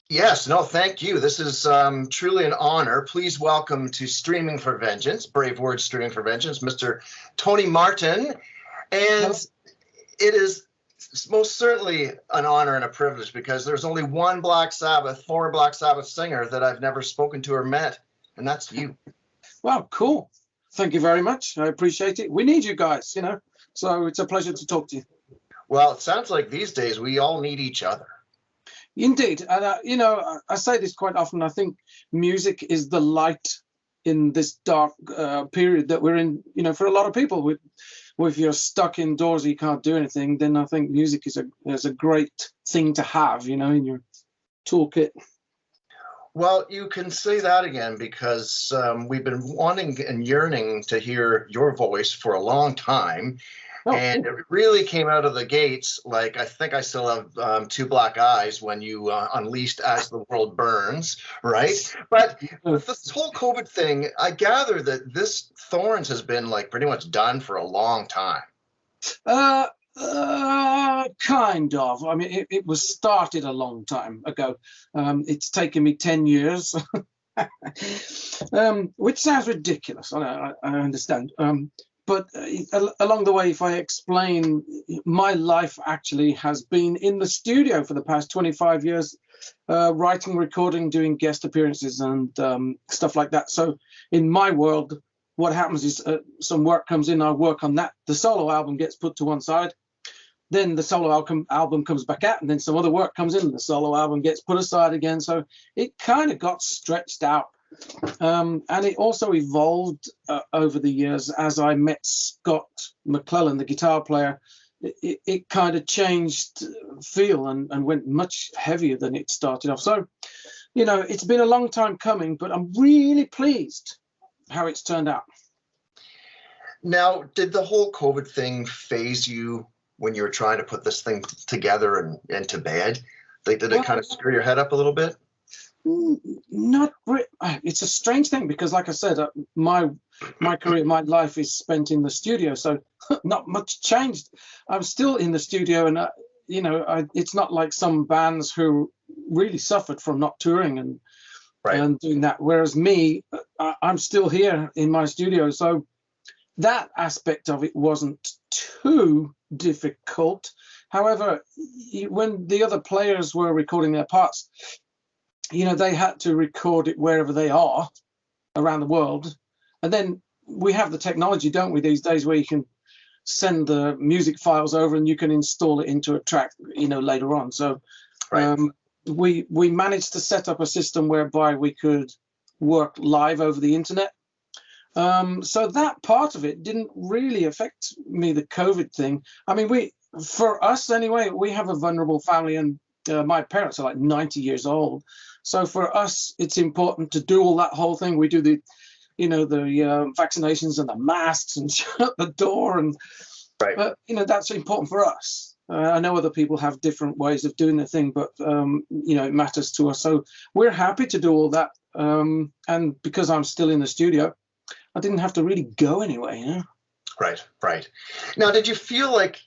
Yes, no, thank you. This is truly an honor. Please welcome to Streaming for Vengeance, Bravewords Streaming for Vengeance, Mr. Tony Martin. And Hello. it is most certainly an honor and a privilege because there's only one former Black Sabbath singer that I've never spoken to or met, and that's you. Wow, cool. Thank you very much. I appreciate it. We need you guys, so it's a pleasure to talk to you. Well, it sounds like these days we all need each other. Indeed. And, I say this quite often. I think music is the light in this dark period that we're in, for a lot of people. If you're stuck indoors, you can't do anything, then I think music is a great thing to have, in your toolkit. Well, you can say that again because we've been wanting and yearning to hear your voice for a long time. Oh, And it really came out of the gates. Like, I think I still have two black eyes when you unleashed As the World Burns, right? But with this whole COVID thing, I gather that this Thorns has been like pretty much done for a long time. Kind of. I mean, it was started a long time ago. It's taken me 10 years, which sounds ridiculous. I understand. But along the way, if I explain, my life actually has been in the studio for the past 25 years, writing, recording, doing guest appearances and stuff like that. So in my world, what happens is some work comes in, I work on that. The solo album gets put to one side. Then the solo album comes back out, and then some other work comes in, and the solo album gets put aside again. So it kind of got stretched out. And it also evolved over the years as I met Scott McClellan, the guitar player. It kind of changed feel and went much heavier than it started off. So, it's been a long time coming, but I'm really pleased how it's turned out. Now, did the whole COVID thing phase you when you were trying to put this thing together and to bed? Like, did it kind of screw your head up a little bit? Not really. It's a strange thing because, like I said, my career, my life is spent in the studio, so not much changed. I'm still in the studio, and it's not like some bands who really suffered from not touring and doing that. Whereas me, I'm still here in my studio, so that aspect of it wasn't too difficult. However, when the other players were recording their parts, they had to record it wherever they are around the world. And then we have the technology, don't we, these days, where you can send the music files over and you can install it into a track, later on. So we managed to set up a system whereby we could work live over the internet. So that part of it didn't really affect me, the COVID thing. I mean, for us anyway, we have a vulnerable family, and my parents are like 90 years old. So for us, it's important to do all that whole thing. We do the vaccinations and the masks and shut the door. And, that's important for us. I know other people have different ways of doing the thing, but, it matters to us. So we're happy to do all that. And because I'm still in the studio, I didn't have to really go anywhere, Right. Now, did you feel like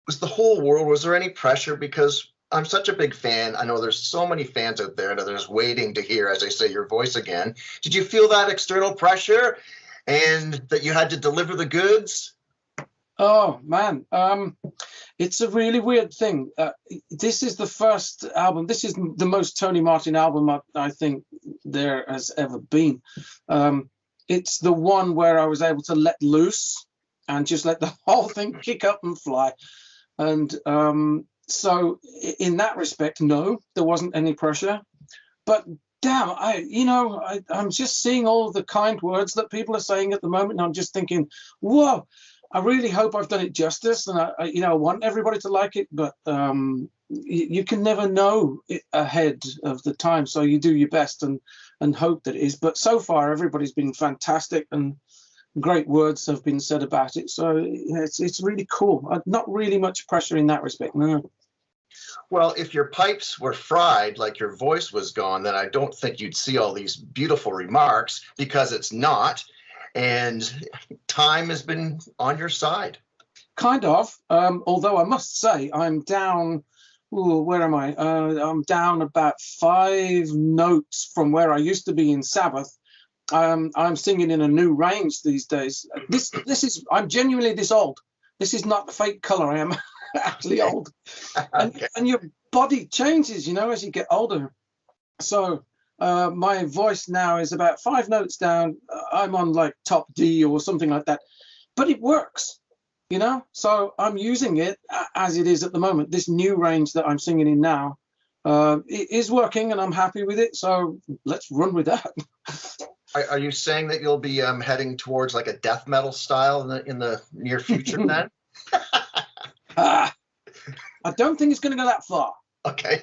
was there any pressure? Because I'm such a big fan. I know there's so many fans out there that are just waiting to hear, as I say, your voice again. Did you feel that external pressure and that you had to deliver the goods? Oh, man. It's a really weird thing. This is the first album. This is the most Tony Martin album I think there has ever been. It's the one where I was able to let loose and just let the whole thing kick up and fly. And so in that respect, no, there wasn't any pressure. But damn, I'm just seeing all the kind words that people are saying at the moment, and I'm just thinking, whoa, I really hope I've done it justice, and I want everybody to like it, but you can never know it ahead of the time, so you do your best and hope that it is. But so far, everybody's been fantastic, and great words have been said about it. So it's really cool. Not really much pressure in that respect, no. Well, if your pipes were fried, like your voice was gone, then I don't think you'd see all these beautiful remarks, because it's not. And time has been on your side. Kind of. Although I must say, I'm down ooh, where am I? I'm down about 5 notes from where I used to be in Sabbath. I'm singing in a new range these days. This is, I'm genuinely this old. This is not the fake color. I am actually old, Okay. and your body changes, you know, as you get older. So my voice now is about 5 notes down. I'm on like top D or something like that, but it works, you know. So I'm using it as it is at the moment. This new range that I'm singing in now, it is working, and I'm happy with it. So let's run with that. Are you saying that you'll be heading towards like a death metal style in the near future then? I don't think it's going to go that far. Okay.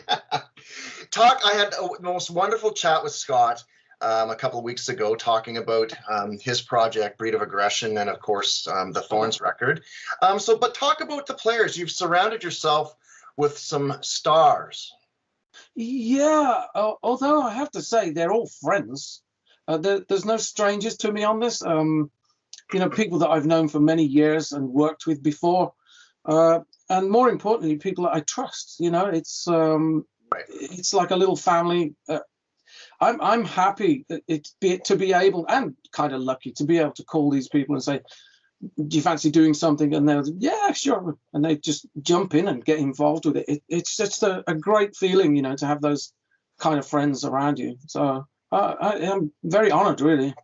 I had the most wonderful chat with Scott a couple of weeks ago, talking about his project, Breed of Aggression, and of course the Thorns record. But talk about the players. You've surrounded yourself with some stars. Yeah, although I have to say they're all friends. There's no strangers to me on this. You know, people that I've known for many years and worked with before, and more importantly, people that I trust. You know, Right. it's like a little family. I'm happy to be able, and kind of lucky to be able to call these people and say, "Do you fancy doing something?" And they'll, yeah, sure, and they just jump in and get involved with it. It's just a great feeling, you know, to have those kind of friends around you. So I am very honored, really.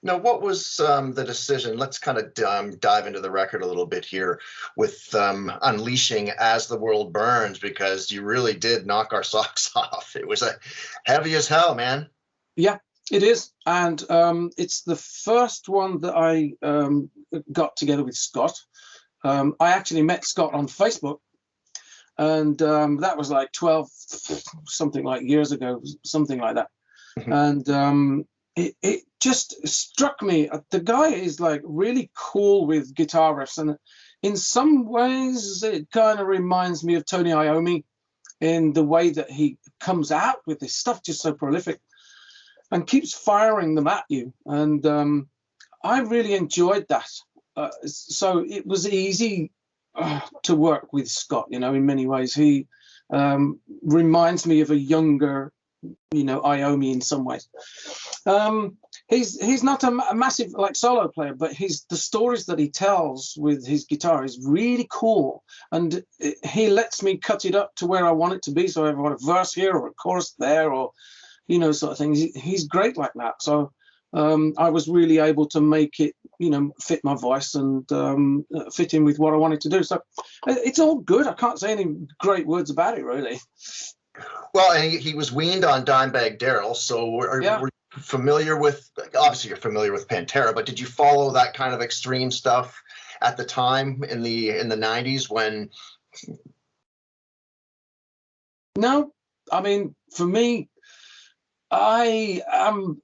Now, what was the decision? Let's kind of dive into the record a little bit here with Unleashing As the World Burns, because you really did knock our socks off. It was heavy as hell, man. Yeah, it is. And it's the first one that I got together with Scott. I actually met Scott on Facebook, and that was like 12 something like years ago, something like that. And it just struck me, the guy is like really cool with guitar riffs, and in some ways it kind of reminds me of Tony Iommi in the way that he comes out with this stuff, just so prolific and keeps firing them at you. And I really enjoyed that. So it was easy to work with Scott, you know, in many ways. He reminds me of a younger, you know, Iommi in some ways. He's not a massive like solo player, but the stories that he tells with his guitar is really cool, and he lets me cut it up to where I want it to be. So I want a verse here or a chorus there, or you know, sort of things. He's great like that. So I was really able to make it, you know, fit my voice and fit in with what I wanted to do. So it's all good. I can't say any great words about it, really. Well, and he was weaned on Dimebag Darrell, so were you familiar with, obviously you're familiar with Pantera, but did you follow that kind of extreme stuff at the time in the 90s when? No, I mean, for me, I am,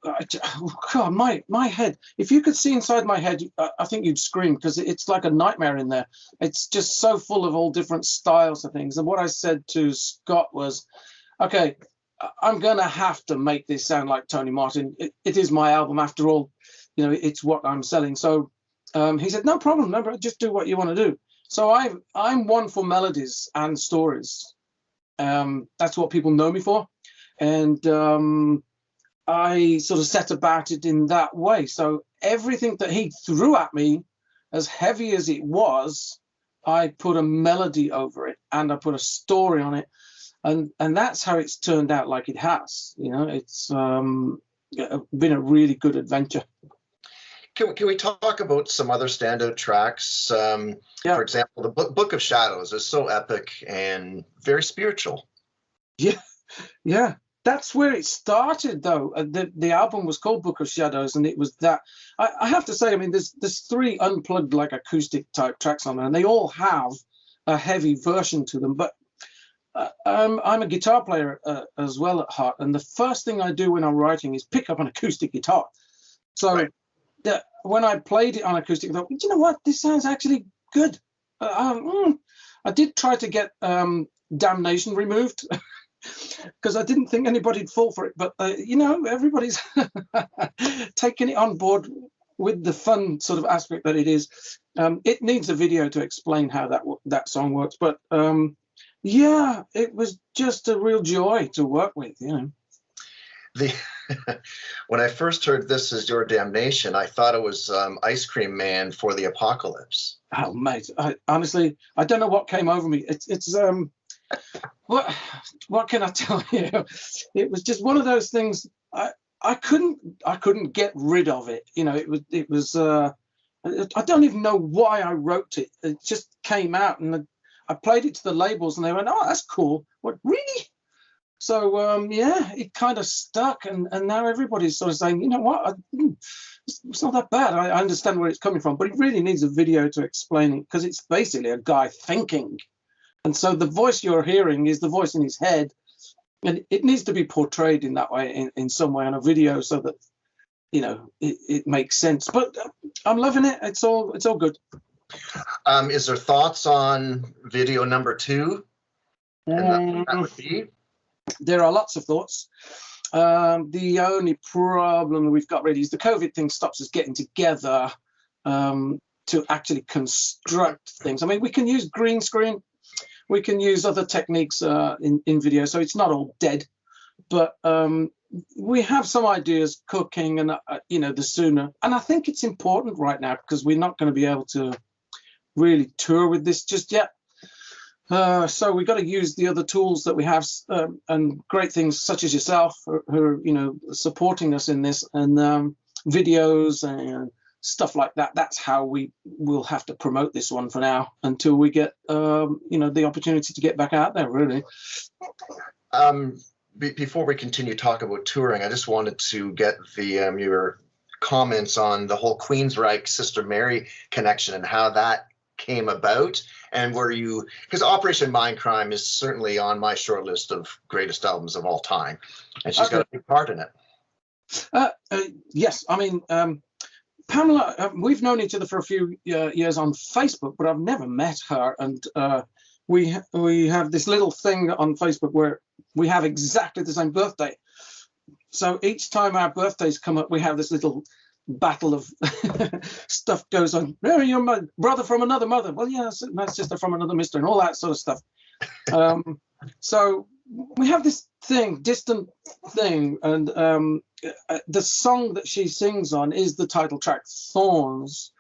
God, my head, if you could see inside my head, I think you'd scream, because it's like a nightmare in there. It's just so full of all different styles of things. And what I said to Scott was, okay, I'm going to have to make this sound like Tony Martin. It is my album after all, you know, it's what I'm selling. So he said, no problem, just do what you want to do. So I'm one for melodies and stories. That's what people know me for. And I sort of set about it in that way. So everything that he threw at me, as heavy as it was, I put a melody over it and I put a story on it. And that's how it's turned out like it has. You know, it's been a really good adventure. Can we talk about some other standout tracks? For example, the Book of Shadows is so epic and very spiritual. Yeah. That's where it started, though. The album was called Book of Shadows, and it was that. I have to say, I mean, there's 3 unplugged, like acoustic type tracks on there, and they all have a heavy version to them. But I'm a guitar player as well at heart, and the first thing I do when I'm writing is pick up an acoustic guitar. So when I played it on acoustic, I thought, you know what, this sounds actually good. I did try to get Damnation removed. Because I didn't think anybody'd fall for it, but you know, everybody's taking it on board with the fun sort of aspect that it is. It needs a video to explain how that song works, but Yeah, it was just a real joy to work with, you know. The when I first heard "This Is Your Damnation," I thought it was Ice Cream Man for the Apocalypse. Oh, mate, honestly, I don't know what came over me. It's what can I tell you? It was just one of those things. I couldn't get rid of it. You know, it was. I don't even know why I wrote it. It just came out, and I played it to the labels, and they went, "Oh, that's cool." What, really? So yeah, it kind of stuck, and now everybody's sort of saying, you know what, it's not that bad. I understand where it's coming from, but it really needs a video to explain it, because it's basically a guy thinking, and so the voice you're hearing is the voice in his head, and it needs to be portrayed in that way, in some way on a video, so that, you know, it makes sense. But I'm loving it. It's all good. Is there thoughts on video number 2? And that would be? There are lots of thoughts. The only problem we've got really is the COVID thing stops us getting together to actually construct things. I mean, we can use green screen, we can use other techniques in video, so it's not all dead. But we have some ideas cooking, and you know, the sooner. And I think it's important right now, because we're not going to be able to really tour with this just yet. So we've got to use the other tools that we have, and great things such as yourself, who are, you know, supporting us in this, and videos and stuff like that. That's how we will have to promote this one for now, until we get, you know, the opportunity to get back out there, really. Before we continue talking about touring, I just wanted to get your comments on the whole Queensryche Sister Mary connection and how that came about, and were you, because Operation Mindcrime is certainly on my short list of greatest albums of all time, and she's got a big part in it. Yes, I mean, Pamela, we've known each other for a few years on Facebook, but I've never met her, and we have this little thing on Facebook where we have exactly the same birthday. So each time our birthdays come up, we have this little battle of stuff goes on. Mary, you're my brother from another mother. Well, yeah, my sister from another mister, and all that sort of stuff. So we have this thing, distant thing, and the song that she sings on is the title track, Thorns.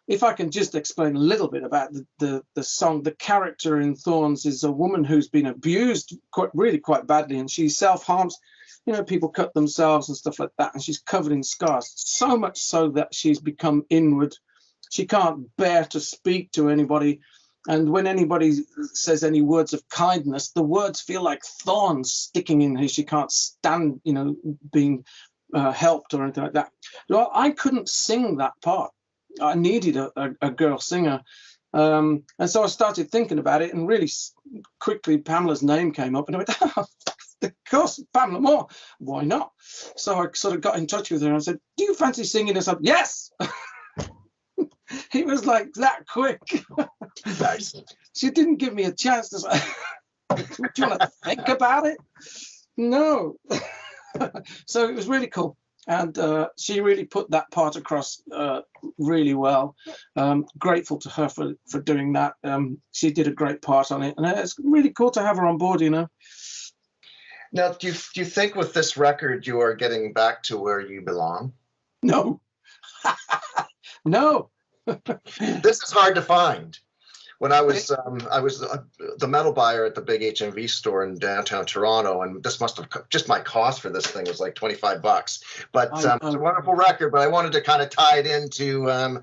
If I can just explain a little bit about the song, the character in Thorns is a woman who's been abused really quite badly, and she self-harms. You know, people cut themselves and stuff like that, and she's covered in scars, so much so that she's become inward. She can't bear to speak to anybody, and when anybody says any words of kindness, the words feel like thorns sticking in her. She can't stand, you know, being helped or anything like that. Well, I couldn't sing that part. I needed a girl singer. And so I started thinking about it, and really quickly Pamela's name came up, and I went, oh, of course, Pamela Moore, why not? So I sort of got in touch with her and I said, do you fancy singing this up? Yes. He was like that quick. Nice. She didn't give me a chance to say, do you want to think about it? No. So it was really cool. And she really put that part across really well. Grateful to her for doing that. She did a great part on it, and it's really cool to have her on board, you know. Now, do you think with this record you are getting back to where you belong? No. No. This is hard to find. When I was the metal buyer at the big HMV store in downtown Toronto, and this must have just my cost for this thing was like $25. But it's a wonderful record. But I wanted to kind of tie it into. Do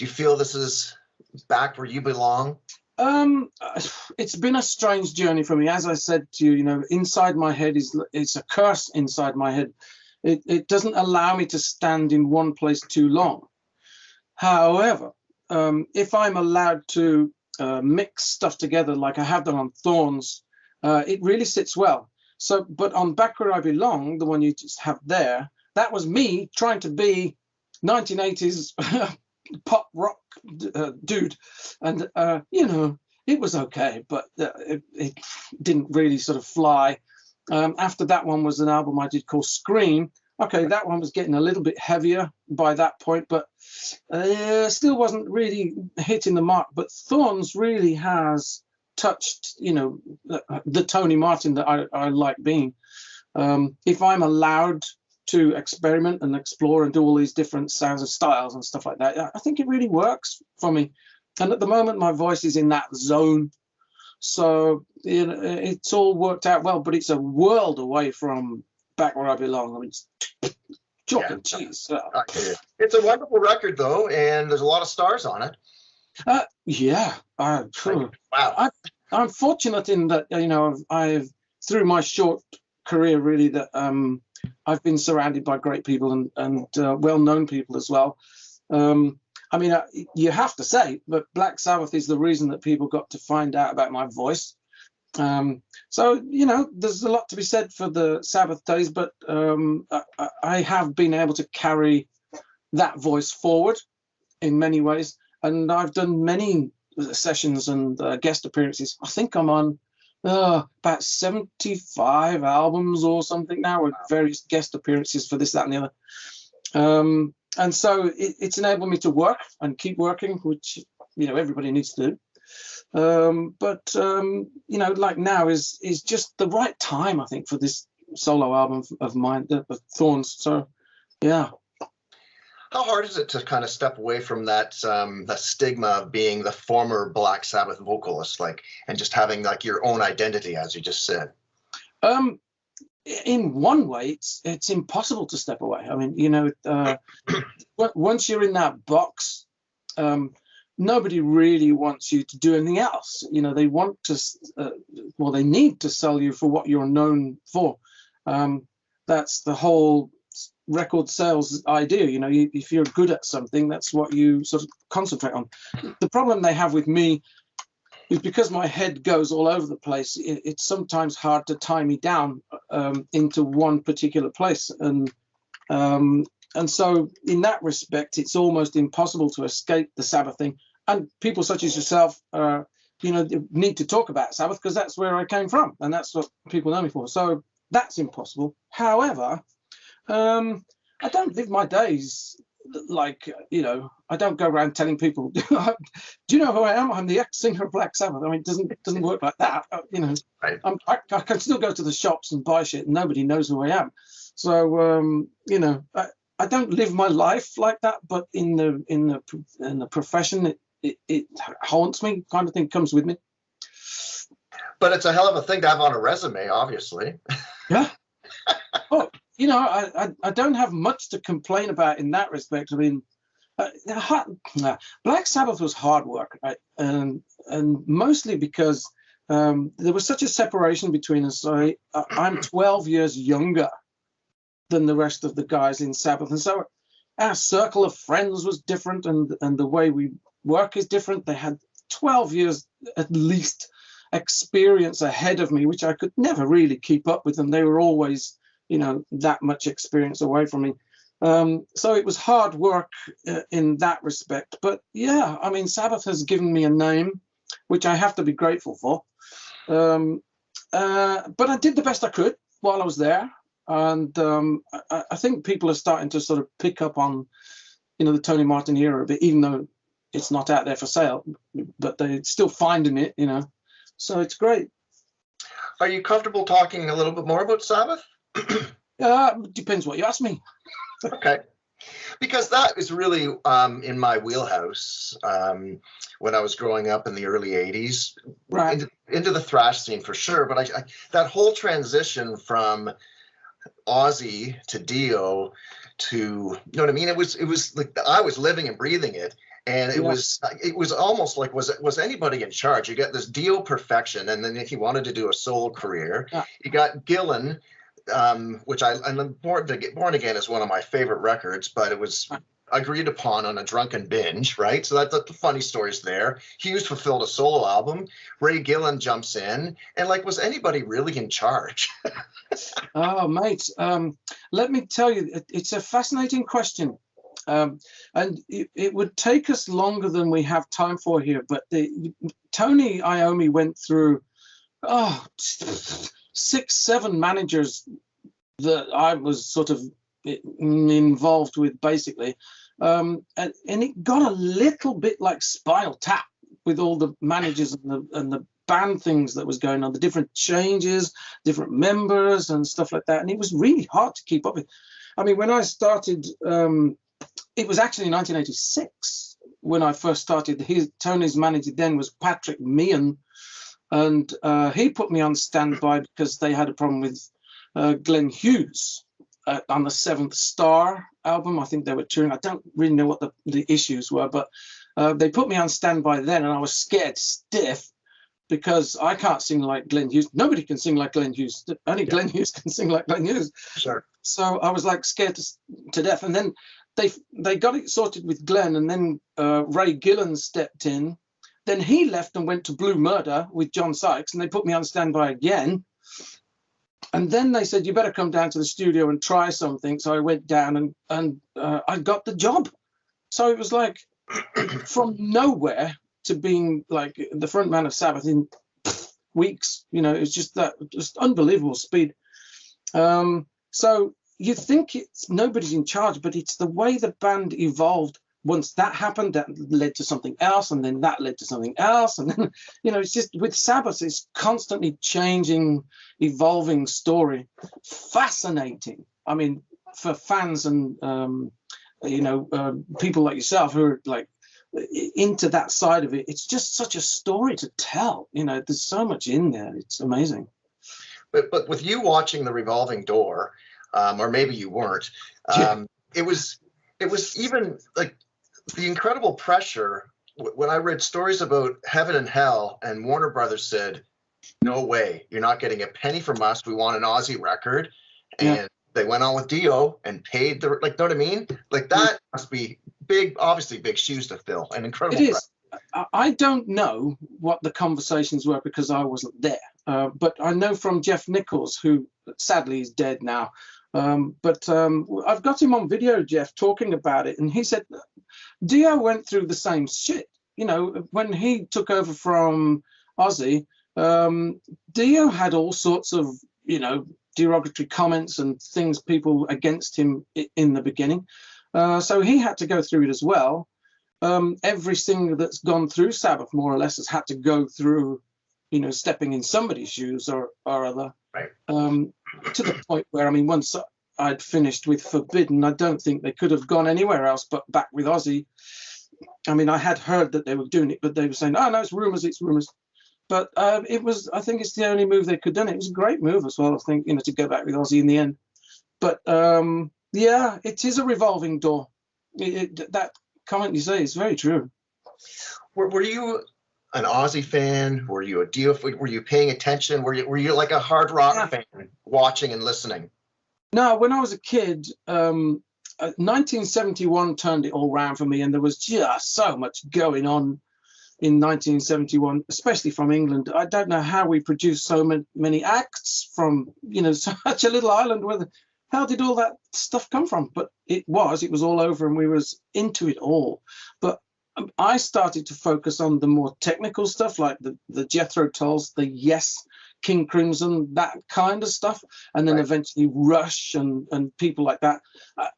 you feel this is back where you belong? It's been a strange journey for me. As I said to you, you know, inside my head it's a curse inside my head. It doesn't allow me to stand in one place too long. However, if I'm allowed to mix stuff together like I have done on Thorns, it really sits well. So, but on Back Where I Belong, the one you just have there, that was me trying to be 1980s pop rock dude, and you know, it was okay, but it didn't really sort of fly. After that one was an album I did called Scream. Okay, that one was getting a little bit heavier by that point, but still wasn't really hitting the mark. But Thorns really has touched, the Tony Martin that I like being. If I'm allowed to experiment and explore and do all these different sounds and styles and stuff like that, I think it really works for me. And at the moment, my voice is in that zone. So it's all worked out well, but it's a world away from back where I belong. I mean, it's chalk and cheese. It's a wonderful record, though, and there's a lot of stars on it. Wow. I'm fortunate in that, I've through my short career, really, that I've been surrounded by great people and well-known people as well. You have to say that Black Sabbath is the reason that people got to find out about my voice. So, there's a lot to be said for the Sabbath days, but I have been able to carry that voice forward in many ways. And I've done many sessions and guest appearances. I think I'm on about 75 albums or something now, with various guest appearances for this, that, and the other. And so it's enabled me to work and keep working, which everybody needs to do. But like now is just the right time, I think, for this solo album of mine, of Thorns. So yeah. How hard is it to kind of step away from that stigma of being the former Black Sabbath vocalist, and just having your own identity, as you just said? In one way, it's impossible to step away. I mean, once you're in that box, nobody really wants you to do anything else. They want to, they need to sell you for what you're known for. That's the whole record sales idea. If you're good at something, that's what you sort of concentrate on. The problem they have with me is because my head goes all over the place, it's sometimes hard to tie me down into one particular place. And so in that respect, it's almost impossible to escape the Sabbath thing. And people such as yourself, need to talk about Sabbath because that's where I came from. And that's what people know me for. So that's impossible. However, I don't live my days I don't go around telling people, do you know who I am? I'm the ex-singer of Black Sabbath. I mean, it doesn't work like that. Right. I can still go to the shops and buy shit and nobody knows who I am. So, I don't live my life like that, but in the profession, it haunts me, kind of thing, comes with me. But it's a hell of a thing to have on a resume, obviously. Yeah. Oh, I don't have much to complain about in that respect. I mean, Black Sabbath was hard work, right? And mostly because there was such a separation between us. So I'm 12 years younger than the rest of the guys in Sabbath, and so our circle of friends was different, and the way we work is different. They had 12 years at least experience ahead of me, which I could never really keep up with them. They were always that much experience away from me. So it was hard work in that respect. But yeah, I mean, Sabbath has given me a name, which I have to be grateful for. But I did the best I could while I was there. And I think people are starting to sort of pick up on, the Tony Martin era a bit, even though it's not out there for sale, but they're still finding it, So it's great. Are you comfortable talking a little bit more about Sabbath? Depends what you ask me. Okay. Because that is really in my wheelhouse when I was growing up in the early 80s, right. into the thrash scene for sure. But I that whole transition from Ozzy to Dio to, you know what I mean? It was like I was living and breathing it. And it was almost like, was anybody in charge? You got this Dio perfection, and then he wanted to do a solo career. Yeah. You got Gillan, which Born Again is one of my favorite records, but it was agreed upon on a drunken binge, right? So that's the funny stories there. Hughes fulfilled a solo album. Ray Gillan jumps in, and was anybody really in charge? Oh, mate, let me tell you, it's a fascinating question. And it would take us longer than we have time for here. But Tony Iommi went through 6-7 managers that I was sort of involved with, basically. And it got a little bit like Spinal Tap with all the managers and the band things that was going on, the different changes, different members and stuff like that. And it was really hard to keep up with. I mean, when I started, it was actually in 1986 when I first started. Tony's manager then was Patrick Meehan, and he put me on standby because they had a problem with Glenn Hughes on the Seventh Star album. I think they were touring. I don't really know what the issues were, but they put me on standby then, and I was scared stiff because I can't sing like Glenn Hughes. Nobody can sing like Glenn Hughes. Only Glenn Hughes can sing like Glenn Hughes. Sure. So I was like scared to death. And then they got it sorted with Glenn, and then Ray Gillan stepped in. Then he left and went to Blue Murder with John Sykes, and they put me on standby again. And then they said, you better come down to the studio and try something. So I went down and I got the job. So it was like from nowhere to being like the front man of Sabbath in weeks. You know, it's just unbelievable speed. So you think it's nobody's in charge, but it's the way the band evolved. Once that happened, that led to something else, and then that led to something else, and then, you know, it's just with Sabbath, it's constantly changing, evolving story. Fascinating. I mean, for fans and people like yourself who are like into that side of it, it's just such a story to tell. You know, there's so much in there. It's amazing. But with you watching the revolving door, or maybe you weren't, it was even like the incredible pressure. When I read stories about heaven and hell, and Warner Brothers said, no way, you're not getting a penny from us. We want an Aussie record. And they went on with Dio and paid the, like, know what I mean? Like, that must be big, obviously big shoes to fill, and incredible. It is. I don't know what the conversations were because I wasn't there. But I know from Jeff Nichols, who sadly is dead now. But I've got him on video, Jeff, talking about it. And he said Dio went through the same shit. You know, when he took over from Ozzy, Dio had all sorts of, you know, derogatory comments and things, people against him in the beginning. So he had to go through it as well. Every singer that's gone through Sabbath, more or less, has had to go through, you know, stepping in somebody's shoes or other. Right. To the point where, I mean, once I'd finished with Forbidden, I don't think they could have gone anywhere else but back with Ozzy. I mean, I had heard that they were doing it, but they were saying, oh, no, it's rumors. But I think it's the only move they could have done. It was a great move as well, I think, you know, to go back with Ozzy in the end. But yeah, it is a revolving door. That comment you say is very true. Were you an Aussie fan? Were you a Dio? Were you paying attention? Were you like a hard rock fan, watching and listening? No, when I was a kid, 1971 turned it all round for me, and there was just so much going on in 1971, especially from England. I don't know how we produced so many acts from, you know, such a little island. How did all that stuff come from? But it was all over, and we was into it all. But I started to focus on the more technical stuff, like the Jethro Tulls, the Yes, King Crimson, that kind of stuff, and then eventually Rush and people like that.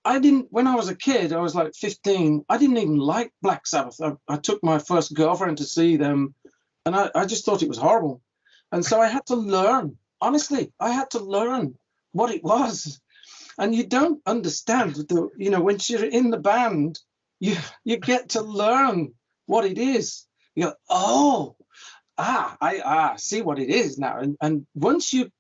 I didn't, when I was a kid, I was like 15, I didn't even like Black Sabbath. I took my first girlfriend to see them, and I just thought it was horrible. And so I had to learn, honestly, I had to learn what it was. And you don't understand, you know, when you're in the band, you get to learn what it is. You go, I see what it is now. And once you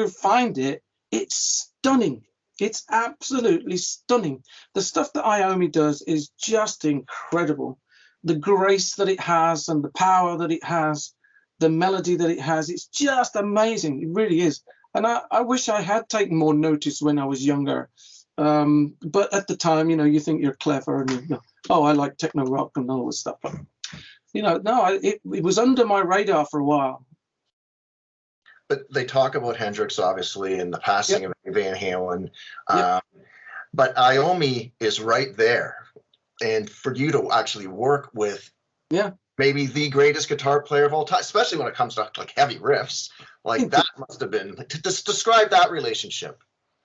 find it, it's stunning. It's absolutely stunning. The stuff that Iommi does is just incredible. The grace that it has and the power that it has, the melody that it has, it's just amazing. It really is. And I wish I had taken more notice when I was younger. But at the time, you know, you think you're clever and you go, oh, I like techno rock and all this stuff. But, you know, no, it was under my radar for a while. But they talk about Hendrix, obviously, and the passing of Van Halen. But Iommi is right there. And for you to actually work with maybe the greatest guitar player of all time, especially when it comes to like heavy riffs, like that must have been, to describe that relationship.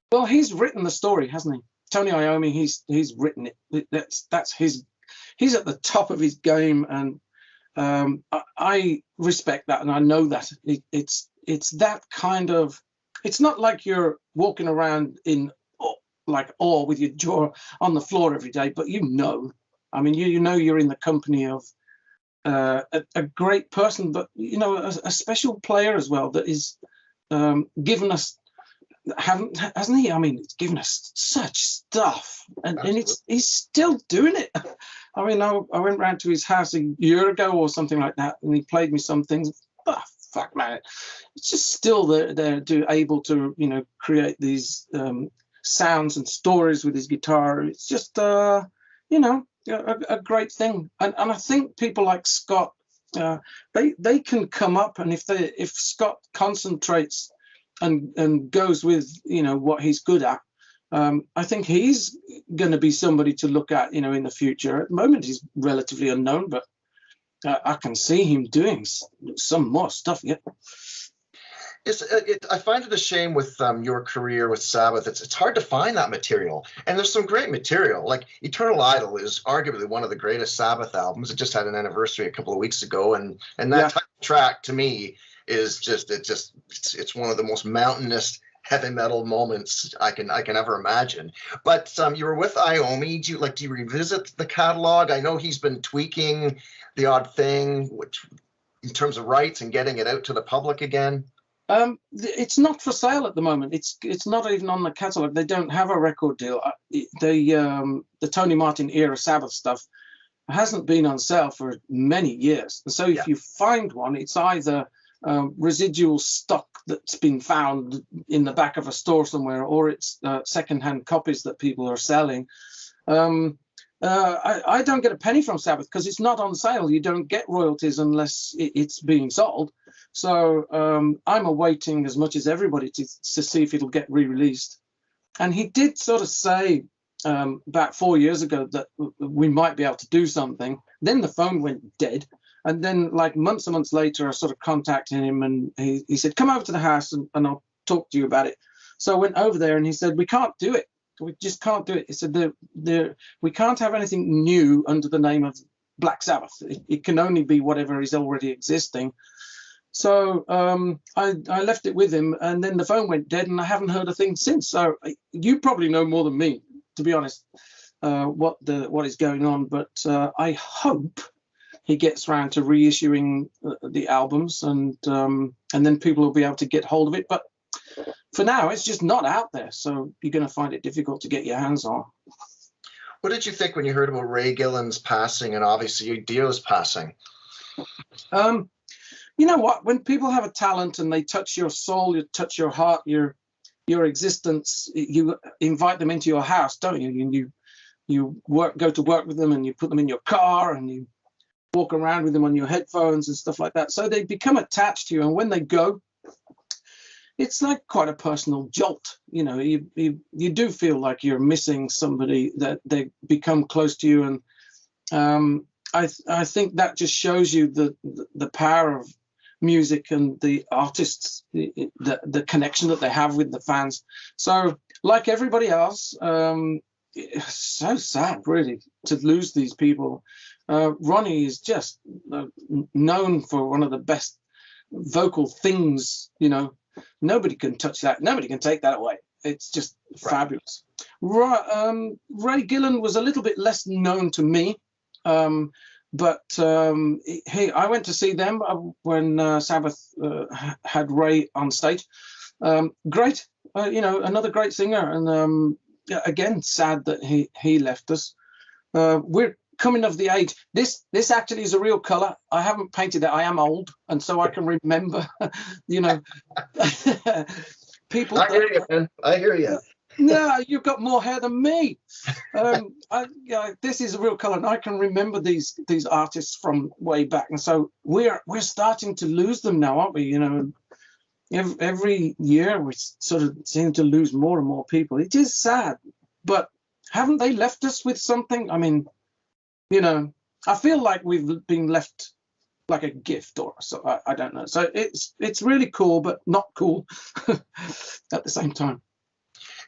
Well, he's written the story, hasn't he? Tony Iommi, he's written it. That's his. He's at the top of his game, and I respect that, and I know that it's that kind of. It's not like you're walking around in like awe with your jaw on the floor every day, but I mean, you know you're in the company of a great person, but a special player as well that is given us. Hasn't he? I mean, it's given us such stuff, and he's still doing it. I mean, I went round to his house a year ago or something like that, and he played me some things. Oh, fuck, man, it's just still they're able to create these sounds and stories with his guitar. It's just a great thing, and I think people like Scott, they can come up, and if Scott concentrates and goes with what he's good at, I think he's going to be somebody to look at in the future. At the moment he's relatively unknown, but I can see him doing some more stuff. Yeah. I find it a shame with your career with Sabbath. It's hard to find that material, and there's some great material. Like Eternal Idol is arguably one of the greatest Sabbath albums. It just had an anniversary a couple of weeks ago, and that type of track to me is it's one of the most mountainous heavy metal moments I can ever imagine. But you were with Iommi. Do you revisit the catalog? I know he's been tweaking the odd thing, which in terms of rights and getting it out to the public again. It's not for sale at the moment. It's not even on the catalog. They don't have a record deal. The Tony Martin era Sabbath stuff hasn't been on sale for many years. And so if you find one, it's either residual stock that's been found in the back of a store somewhere, or it's secondhand copies that people are selling. I don't get a penny from Sabbath because it's not on sale. You don't get royalties unless it's being sold. So I'm awaiting as much as everybody to see if it'll get re-released. And he did sort of say about 4 years ago that we might be able to do something. Then the phone went dead. And then like months and months later, I sort of contacted him, and he said, come over to the house and I'll talk to you about it. So I went over there and he said, we can't do it. We just can't do it. He said, we can't have anything new under the name of Black Sabbath. It can only be whatever is already existing. So I left it with him, and then the phone went dead, and I haven't heard a thing since. So you probably know more than me, to be honest, what is going on. But I hope he gets around to reissuing the albums, and then people will be able to get hold of it. But for now, it's just not out there, so you're going to find it difficult to get your hands on. What did you think when you heard about Ray Gillen's passing and obviously Dio's passing? You know what? When people have a talent and they touch your soul, you touch your heart, your existence, you invite them into your house, don't you? And you go to work with them, and you put them in your car, and you walk around with them on your headphones and stuff like that. So they become attached to you, and when they go, it's like quite a personal jolt. You do feel like you're missing somebody, that they become close to you, and I think that just shows you the power of music and the artists, the connection that they have with the fans. So like everybody else, it's so sad really to lose these people. Ronnie is just known for one of the best vocal things. Nobody can touch that. Nobody can take that away. It's just fabulous. Ray Gillen was a little bit less known to me, but I went to see them when Sabbath had Ray on stage. Great, another great singer, and again, sad that he left us. We're coming of the age. This actually is a real color. I haven't painted it. I am old, and so I can remember. People. I hear you, man. I hear you. No, you've got more hair than me. This is a real color, and I can remember these artists from way back, and so we're starting to lose them now, aren't we? Every year we sort of seem to lose more and more people. It is sad, but haven't they left us with something? I mean, I feel like we've been left like a gift, or so. I don't know. So it's really cool, but not cool at the same time.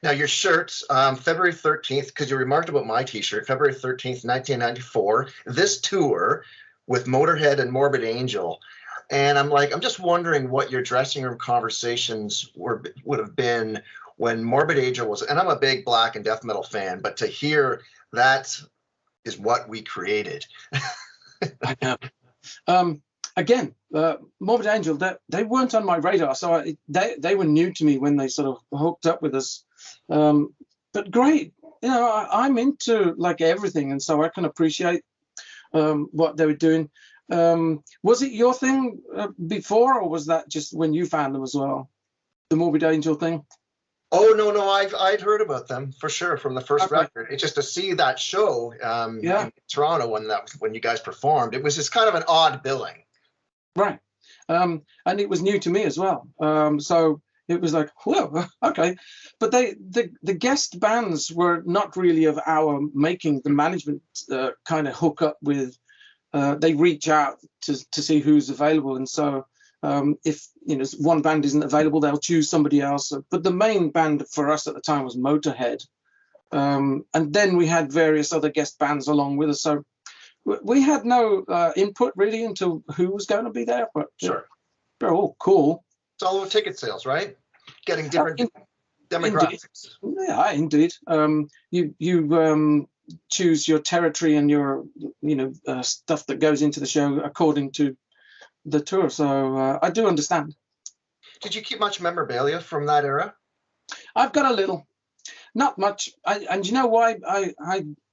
Now, your shirt, February 13th, because you remarked about my T-shirt, February 13th, 1994. This tour with Motorhead and Morbid Angel. And I'm just wondering what your dressing room conversations would have been when Morbid Angel was, and I'm a big Black and death metal fan, but to hear that is what we created. I know. Again, Morbid Angel, they weren't on my radar, so they were new to me when they sort of hooked up with us. But great, I'm into like everything, and so I can appreciate what they were doing. Was it your thing before, or was that just when you found them as well, the Morbid Angel thing? Oh no, I'd heard about them for sure from the first record. It's just to see that show in Toronto when you guys performed. It was just kind of an odd billing, right? And it was new to me as well. So it was like, whoa, okay. But the guest bands were not really of our making. The management kind of hook up with. They reach out to see who's available, and so if one band isn't available, they'll choose somebody else. But the main band for us at the time was Motorhead, and then we had various other guest bands along with us. So we had no input really into who was going to be there. But sure, they're all cool. It's all about ticket sales, right? Getting different demographics. Yeah, indeed. You choose your territory and your stuff that goes into the show according to the tour. So I do understand. Did you keep much memorabilia from that era? I've got a little, not much. And you know why?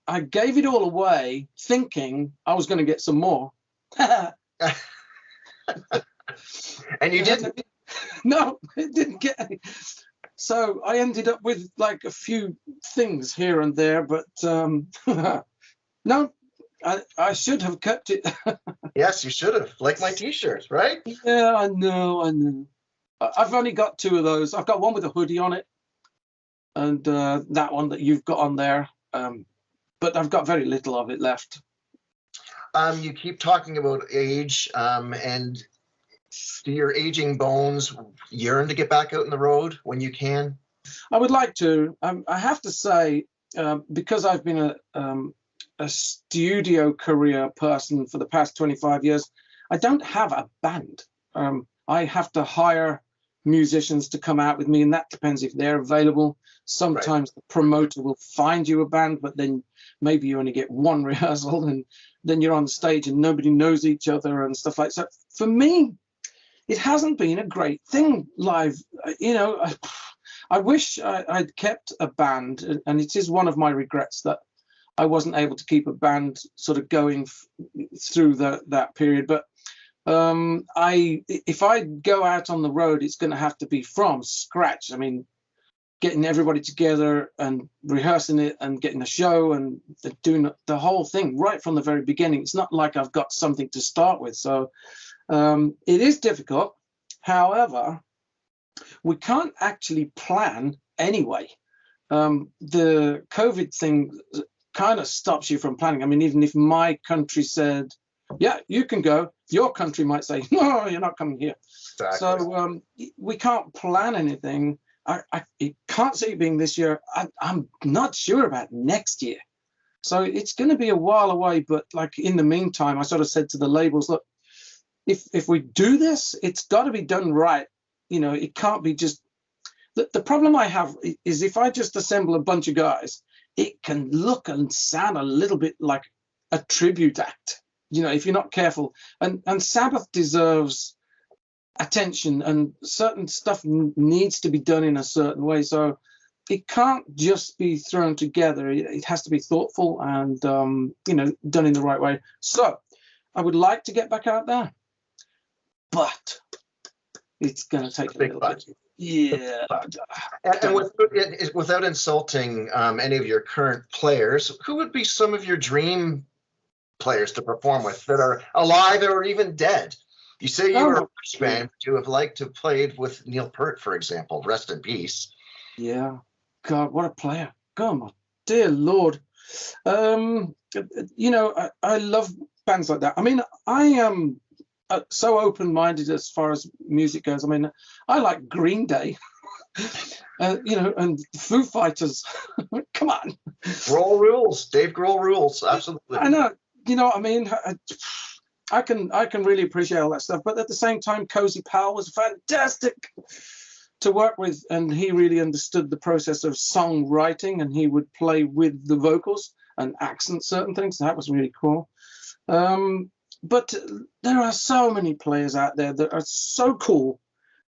I gave it all away thinking I was going to get some more. And you didn't? No, it didn't get any. So I ended up with like a few things here and there, but no, I should have kept it. Yes, you should have. Like my T-shirts, right? Yeah, I know. I've only got two of those. I've got one with a hoodie on it, and that one that you've got on there. But I've got very little of it left. You keep talking about age, and do your aging bones yearn to get back out on the road when you can? I would like to. I have to say, because I've been a studio career person for the past 25 years, I don't have a band. I have to hire musicians to come out with me, and that depends if they're available. Sometimes the promoter will find you a band, but then maybe you only get one rehearsal, and then you're on stage and nobody knows each other and stuff like that. So for me, it hasn't been a great thing live. I wish I'd kept a band, and it is one of my regrets that I wasn't able to keep a band sort of going through that period. But if I go out on the road, it's going to have to be from scratch. I mean, getting everybody together and rehearsing it and getting a show and doing the whole thing right from the very beginning. It's not like I've got something to start with. So it is difficult. However, we can't actually plan anyway. The COVID thing kind of stops you from planning. I mean, even if my country said, yeah, you can go, your country might say, no, you're not coming here. Exactly. So we can't plan anything. I can't see it being this year. I'm not sure about next year. So it's going to be a while away. But like in the meantime, I sort of said to the labels, look, if we do this, it's got to be done right. It can't be just the problem I have is if I just assemble a bunch of guys, it can look and sound a little bit like a tribute act, if you're not careful. And Sabbath deserves attention, and certain stuff needs to be done in a certain way. So it can't just be thrown together. It has to be thoughtful and, done in the right way. So I would like to get back out there, but it's going to take a little bit. Yeah. And without insulting any of your current players, who would be some of your dream players to perform with that are alive or even dead? You say you were a Rush fan, but you have liked to have played with Neil Peart, for example. Rest in peace. Yeah. God, what a player. God, my dear Lord. I love bands like that. I mean, I am so open-minded as far as music goes. I mean, I like Green Day, and Foo Fighters. Come on. Grohl rules. Dave Grohl rules. Absolutely. I know. You know what I mean? I can really appreciate all that stuff. But at the same time, Cozy Powell was fantastic to work with, and he really understood the process of songwriting, and he would play with the vocals and accent certain things. That was really cool. But there are so many players out there that are so cool.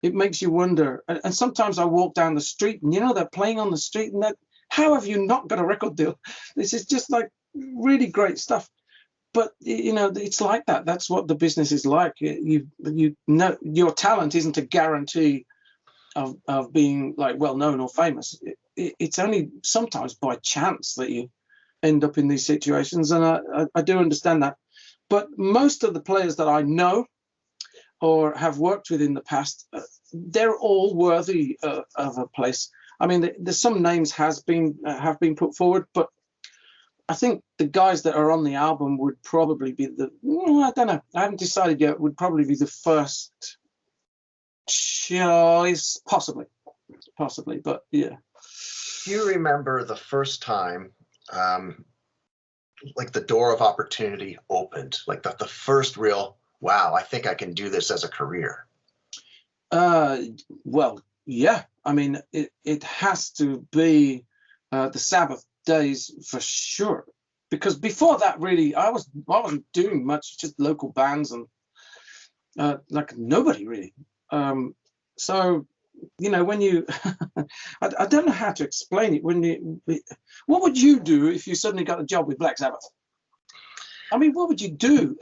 It makes you wonder. And sometimes I walk down the street, and they're playing on the street, and that, how have you not got a record deal? This is just like really great stuff. But it's like that. That's what the business is like. You know, your talent isn't a guarantee of being like well known or famous. It's only sometimes by chance that you end up in these situations, and I do understand that. But most of the players that I know or have worked with in the past, they're all worthy of a place. I mean, there's some names have been put forward, but I think the guys that are on the album would probably be I don't know. I haven't decided yet. Would probably be the first choice, possibly. But yeah. Do you remember the first time, like the door of opportunity opened, like the first real, wow, I think I can do this as a career? Well, yeah. I mean, it has to be the Sabbath days for sure, because before that, really, I wasn't doing much, just local bands and like nobody really. So when you I don't know how to explain it. What would you do if you suddenly got a job with Black Sabbath? I mean, what would you do?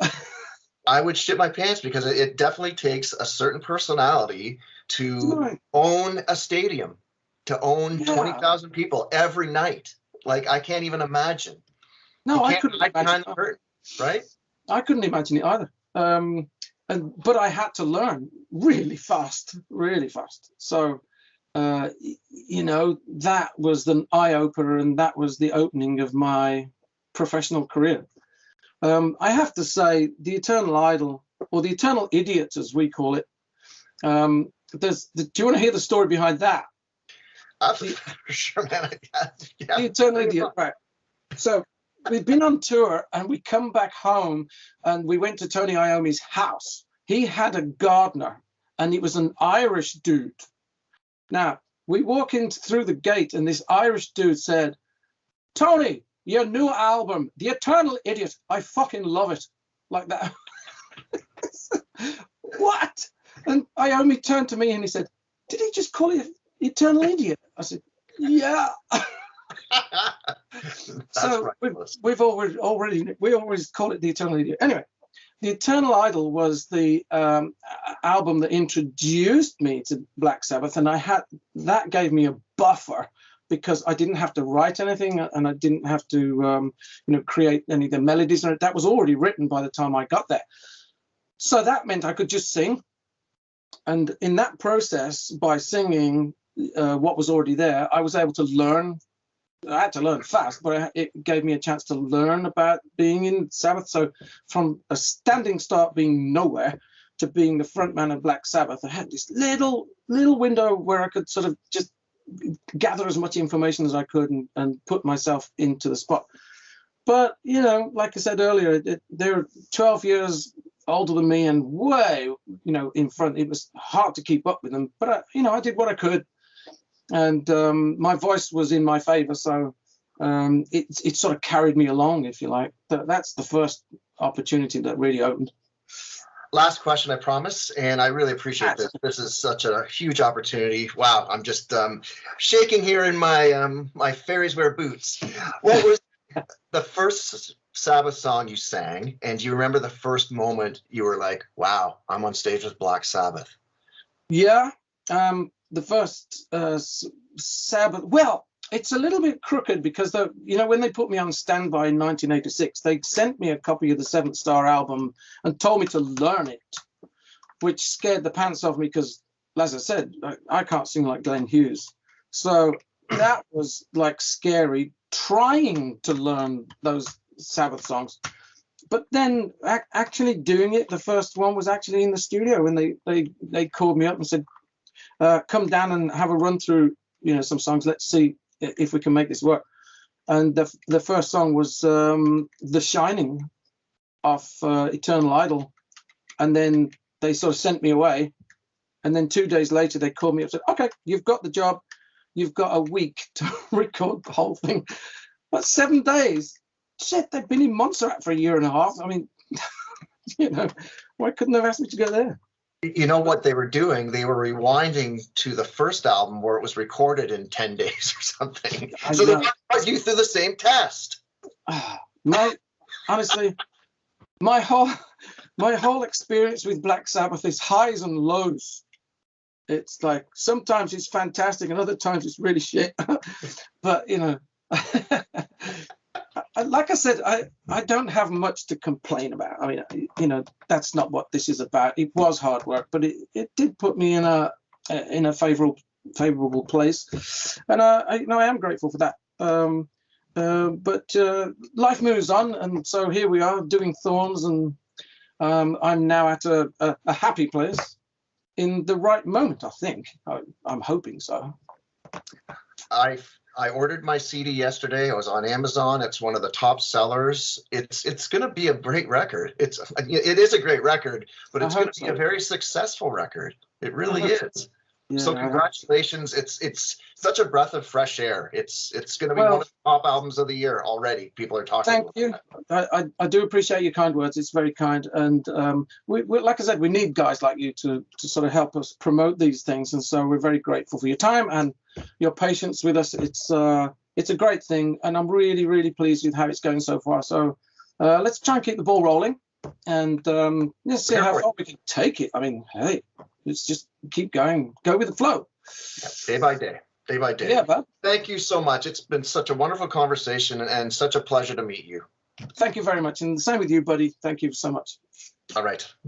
I would shit my pants, because it definitely takes a certain personality to own a stadium, to own 20,000 people every night. Like, I can't even imagine. No, I couldn't imagine the curtain, right? I couldn't imagine it either. But I had to learn really fast. So, that was the eye opener, and that was the opening of my professional career. I have to say, the Eternal Idol, or the Eternal Idiot, as we call it. Do you want to hear the story behind that? For sure, man. Yeah. The Eternal Idiot, right? So we've been on tour, and we come back home, and we went to Tony Iommi's house. He had a gardener, and it was an Irish dude. Now, we walk in through the gate, and this Irish dude said, "Tony, your new album, The Eternal Idiot, I fucking love it." Like that. What? And Iommi turned to me and he said, "Did he just call it Eternal Idiot?" I said, "Yeah." So we always call it The Eternal Idiot. Anyway, The Eternal Idol was the album that introduced me to Black Sabbath, and that gave me a buffer, because I didn't have to write anything, and I didn't have to create any of the melodies. That was already written by the time I got there. So that meant I could just sing. And in that process, by singing what was already there, I was able to learn. I had to learn fast, but it gave me a chance to learn about being in Sabbath. So from a standing start, being nowhere, to being the frontman of Black Sabbath, I had this little window where I could sort of just gather as much information as I could and put myself into the spot. But, like I said earlier, they're 12 years older than me and way, in front. It was hard to keep up with them, but I did what I could. And my voice was in my favor, so it sort of carried me along, if you like. That's the first opportunity that really opened. Last question, I promise, and I really appreciate this. This is such a huge opportunity. Wow, I'm just shaking here in my fairies wear boots. What was the first Sabbath song you sang, and do you remember the first moment you were like, "Wow, I'm on stage with Black Sabbath"? Yeah. The first Sabbath, well, it's a little bit crooked, because when they put me on standby in 1986, they sent me a copy of the Seventh Star album and told me to learn it, which scared the pants off me, because, as I said, I can't sing like Glenn Hughes. So that was like scary, trying to learn those Sabbath songs. But then actually doing it, the first one was actually in the studio, and they called me up and said, "Come down and have a run through, some songs. Let's see if we can make this work." And the first song was The Shining, off Eternal Idol, and then they sort of sent me away. And then 2 days later, they called me up and said, okay, you've got the job. You've got a week to record the whole thing. But 7 days? Shit, they've been in Montserrat for a year and a half. I mean, you know, why couldn't they have asked me to go there? You know what they were doing? They were rewinding to the first album where it was recorded in 10 days or something. So they put you through the same test. Honestly, my whole experience with Black Sabbath is highs and lows. It's like sometimes it's fantastic and other times it's really shit. But you know, like I said, I don't have much to complain about. I mean, you know, that's not what this is about. It was hard work, but it did put me in a favorable place, and I am grateful for that. But life moves on, and so here we are doing Thorns, and I'm now at a happy place in the right moment, I think. I'm hoping so. I ordered my CD yesterday. I was on Amazon. It's one of the top sellers. It's going to be a great record. It is a great record, but it's going to be a very successful record. It really is. Yeah, so congratulations. It's such a breath of fresh air. It's going to be one of the top albums of the year already. People are talking about you. I do appreciate your kind words. It's very kind. And we, like I said, we need guys like you to sort of help us promote these things. And so we're very grateful for your time and your patience with us. It's a great thing. And I'm really, really pleased with how it's going so far. So let's try and keep the ball rolling and let's see how far we can take it. I mean, hey, let's just keep going. Go with the flow. Day by day. Day by day. Yeah, bud. Thank you so much. It's been such a wonderful conversation and such a pleasure to meet you. Thank you very much. And the same with you, buddy. Thank you so much. All right.